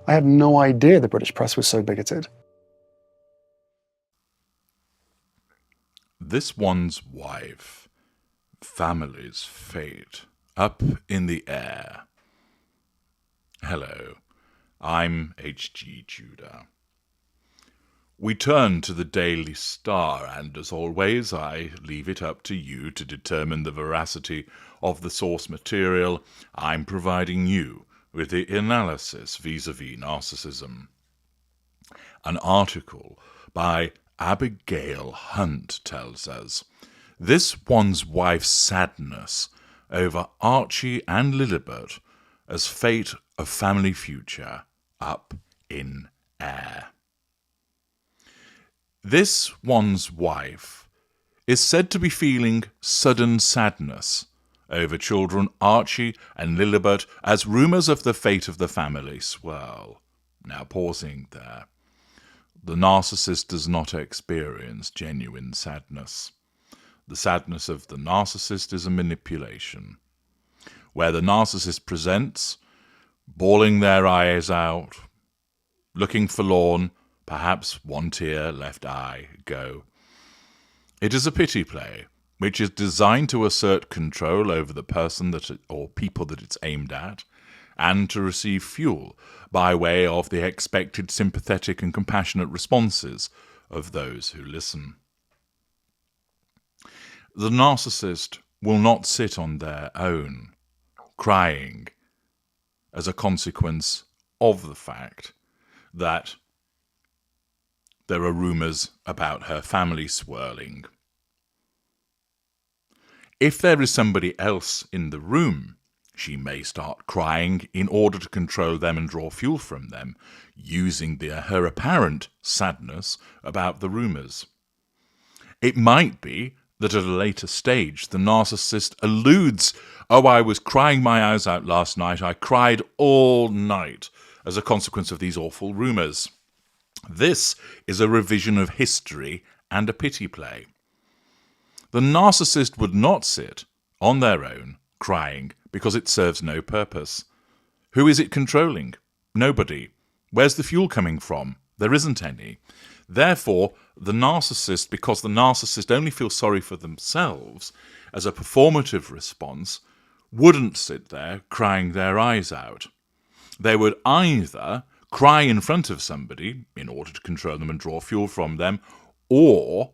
I had no idea the British press was so bigoted. This one's wife, family's fate, up in the air. Hello, I'm H.G. Tudor. We turn to the Daily Star, and as always, I leave it up to you to determine the veracity of the source material I'm providing you with the analysis vis-a-vis narcissism. An article by Abigail Hunt tells us, this one's wife's sadness over Archie and Lilibet as fate of family future up in air. This one's wife is said to be feeling sudden sadness over children Archie and Lilibet as rumours of the fate of the family swirl. Now pausing there. The narcissist does not experience genuine sadness. The sadness of the narcissist is a manipulation, where the narcissist presents, bawling their eyes out, looking forlorn, perhaps one tear left eye go. It is a pity play, which is designed to assert control over the person or people that it's aimed at, and to receive fuel by way of the expected sympathetic and compassionate responses of those who listen. The narcissist will not sit on their own, crying as a consequence of the fact that there are rumours about her family swirling. If there is somebody else in the room, she may start crying in order to control them and draw fuel from them, using her apparent sadness about the rumours. It might be that at a later stage the narcissist alludes, "Oh, I was crying my eyes out last night. I cried all night as a consequence of these awful rumours." This is a revision of history and a pity play. The narcissist would not sit on their own crying because it serves no purpose. Who is it controlling? Nobody. Where's the fuel coming from? There isn't any. Therefore, the narcissist, because the narcissist only feels sorry for themselves as a performative response, wouldn't sit there crying their eyes out. They would either cry in front of somebody in order to control them and draw fuel from them, or,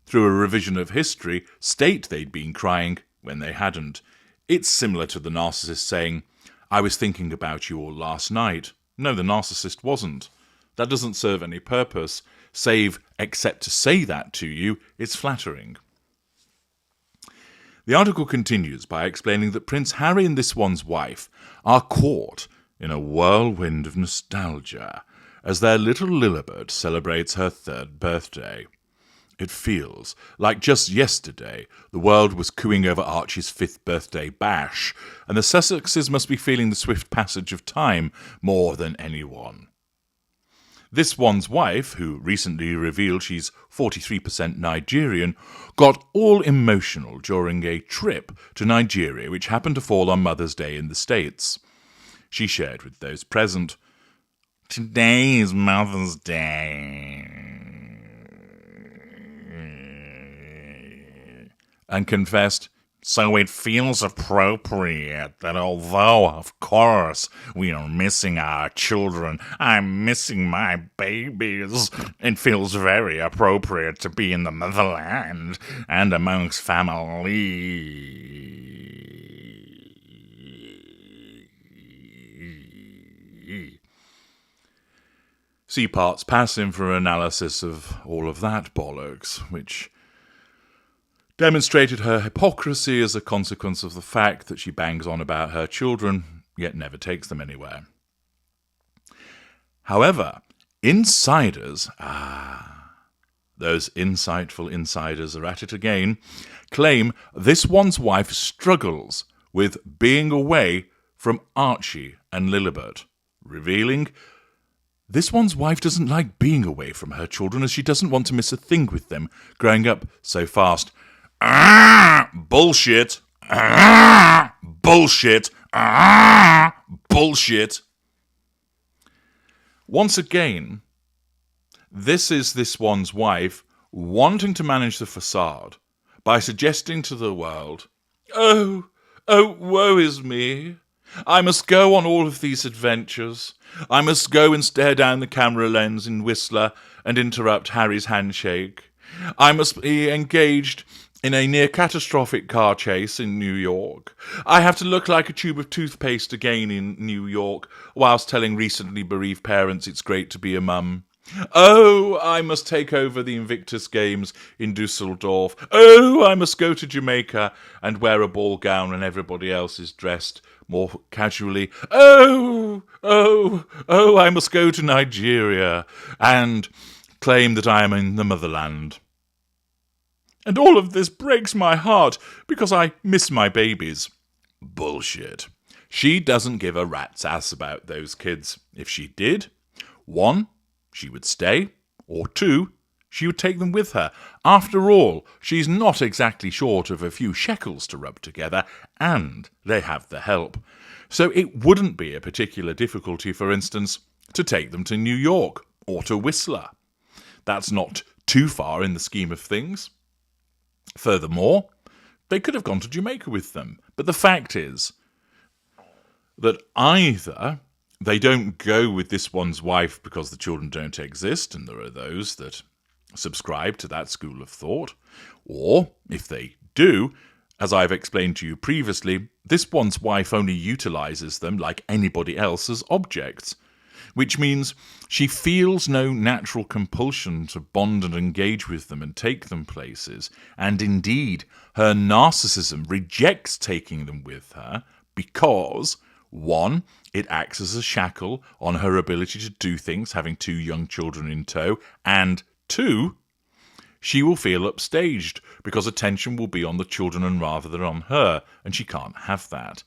through a revision of history, state they'd been crying when they hadn't. It's similar to the narcissist saying, "I was thinking about you all last night." No, the narcissist wasn't. That doesn't serve any purpose, save except to say that to you. It's flattering. The article continues by explaining that Prince Harry and this one's wife are caught in a whirlwind of nostalgia as their little Lilibet celebrates her 3rd birthday. It feels like just yesterday the world was cooing over Archie's 5th birthday bash, and the Sussexes must be feeling the swift passage of time more than anyone. This one's wife, who recently revealed she's 43% Nigerian, got all emotional during a trip to Nigeria which happened to fall on Mother's Day in the States. She shared with those present, "Today is Mother's Day," and confessed, "So it feels appropriate that although, of course, we are missing our children, I'm missing my babies, it feels very appropriate to be in the motherland and amongst family." See parts passing for analysis of all of that bollocks, which demonstrated her hypocrisy as a consequence of the fact that she bangs on about her children, yet never takes them anywhere. However, insiders, those insightful insiders are at it again, claim this one's wife struggles with being away from Archie and Lilibet, revealing this one's wife doesn't like being away from her children as she doesn't want to miss a thing with them growing up so fast. Bullshit. Bullshit. Bullshit. Once again, this is this one's wife wanting to manage the facade by suggesting to the world, oh, woe is me. I must go on all of these adventures. I must go and stare down the camera lens in Whistler and interrupt Harry's handshake. I must be engaged in a near-catastrophic car chase in New York. I have to look like a tube of toothpaste again in New York, whilst telling recently bereaved parents it's great to be a mum. Oh, I must take over the Invictus Games in Dusseldorf. Oh, I must go to Jamaica and wear a ball gown when everybody else is dressed more casually. Oh, I must go to Nigeria and claim that I am in the motherland. And all of this breaks my heart because I miss my babies. Bullshit. She doesn't give a rat's ass about those kids. If she did, 1, she would stay, or 2, she would take them with her. After all, she's not exactly short of a few shekels to rub together, and they have the help. So it wouldn't be a particular difficulty, for instance, to take them to New York or to Whistler. That's not too far in the scheme of things. Furthermore, they could have gone to Jamaica with them. But the fact is that either they don't go with this one's wife because the children don't exist, and there are those that subscribe to that school of thought, or, if they do, as I've explained to you previously, this one's wife only utilises them like anybody else as objects, which means she feels no natural compulsion to bond and engage with them and take them places, and indeed her narcissism rejects taking them with her because, 1, it acts as a shackle on her ability to do things having 2 young children in tow, and 2, she will feel upstaged because attention will be on the children and rather than on her, and she can't have that.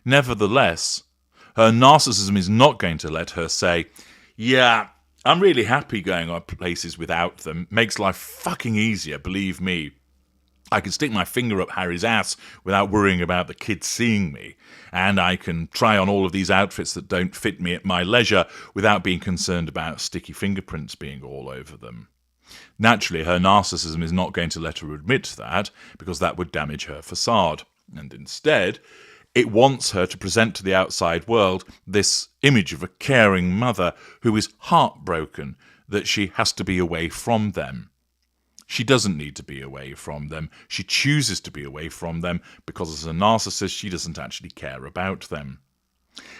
Nevertheless, her narcissism is not going to let her say, yeah, I'm really happy going on places without them. Makes life fucking easier, believe me. I can stick my finger up Harry's ass without worrying about the kids seeing me. And I can try on all of these outfits that don't fit me at my leisure without being concerned about sticky fingerprints being all over them. Naturally, her narcissism is not going to let her admit that, because that would damage her facade. And instead, it wants her to present to the outside world this image of a caring mother who is heartbroken that she has to be away from them. She doesn't need to be away from them. She chooses to be away from them because as a narcissist, she doesn't actually care about them.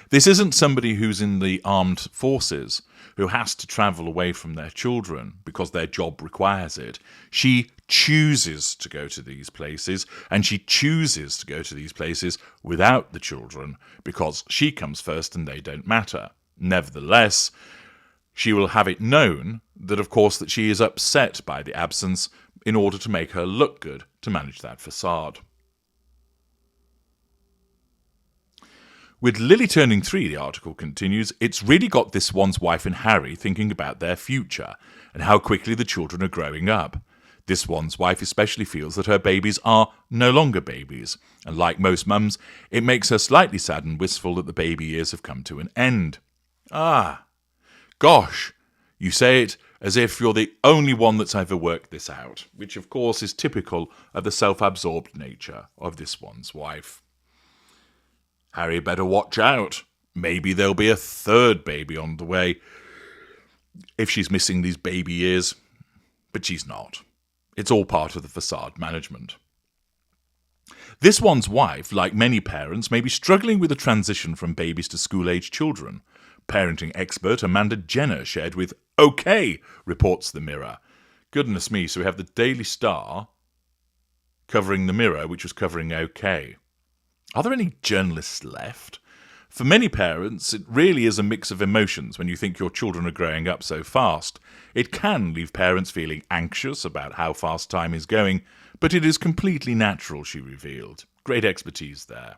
This isn't somebody who's in the armed forces who has to travel away from their children because their job requires it. She chooses to go to these places, and she chooses to go to these places without the children because she comes first and they don't matter. Nevertheless, she will have it known that, of course, that she is upset by the absence in order to make her look good to manage that facade. With Lily turning 3, the article continues, it's really got this one's wife and Harry thinking about their future and how quickly the children are growing up. This one's wife especially feels that her babies are no longer babies, and like most mums, it makes her slightly sad and wistful that the baby years have come to an end. Ah, gosh, you say it as if you're the only one that's ever worked this out, which of course is typical of the self-absorbed nature of this one's wife. Harry better watch out. Maybe there'll be a 3rd baby on the way if she's missing these baby years. But she's not. It's all part of the facade management. This one's wife, like many parents, may be struggling with the transition from babies to school-age children. Parenting expert Amanda Jenner shared with OK, reports the Mirror. Goodness me, so we have the Daily Star covering the Mirror, which was covering OK. Are there any journalists left? For many parents, it really is a mix of emotions when you think your children are growing up so fast. It can leave parents feeling anxious about how fast time is going, but it is completely natural, she revealed. Great expertise there.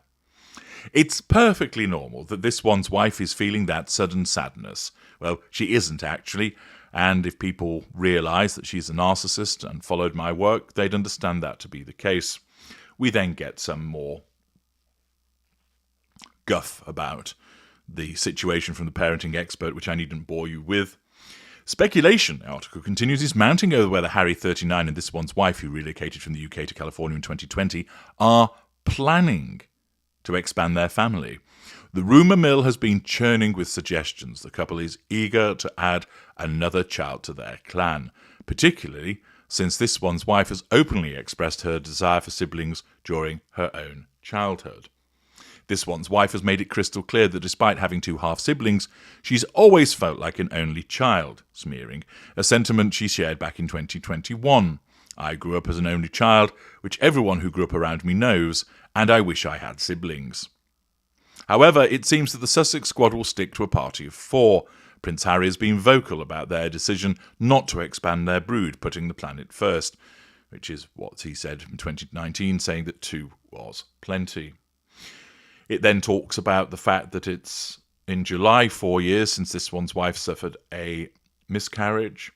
It's perfectly normal that this one's wife is feeling that sudden sadness. Well, she isn't actually, and if people realise that she's a narcissist and followed my work, they'd understand that to be the case. We then get some more guff about the situation from the parenting expert, which I needn't bore you with. Speculation, the article continues, is mounting over whether Harry, 39, and this one's wife, who relocated from the UK to California in 2020, are planning to expand their family. The rumour mill has been churning with suggestions. The couple is eager to add another child to their clan, particularly since this one's wife has openly expressed her desire for siblings during her own childhood. This one's wife has made it crystal clear that despite having 2 half-siblings, she's always felt like an only child, smearing a sentiment she shared back in 2021. I grew up as an only child, which everyone who grew up around me knows, and I wish I had siblings. However, it seems that the Sussex squad will stick to a party of 4. Prince Harry has been vocal about their decision not to expand their brood, putting the planet first, which is what he said in 2019, saying that 2 was plenty. It then talks about the fact that it's in July 4 years since this one's wife suffered a miscarriage,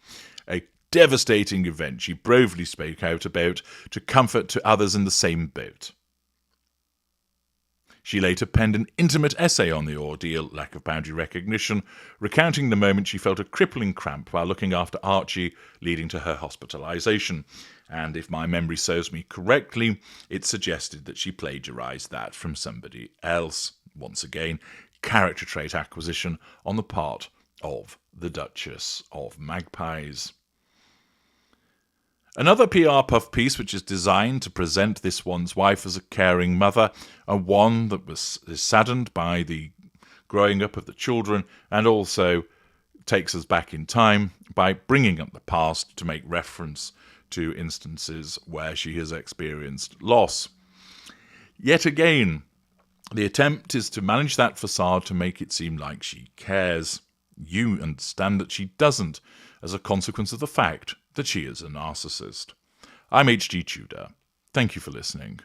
a devastating event she bravely spoke out about to comfort to others in the same boat. She later penned an intimate essay on the ordeal, lack of boundary recognition, recounting the moment she felt a crippling cramp while looking after Archie, leading to her hospitalisation. And if my memory serves me correctly, it suggested that she plagiarised that from somebody else. Once again, character trait acquisition on the part of the Duchess of Magpies. Another PR puff piece which is designed to present this one's wife as a caring mother, and one that is saddened by the growing up of the children, and also takes us back in time by bringing up the past to make reference to instances where she has experienced loss. Yet again, the attempt is to manage that facade to make it seem like she cares. You understand that she doesn't, as a consequence of the fact that she is a narcissist. I'm HG Tudor. Thank you for listening.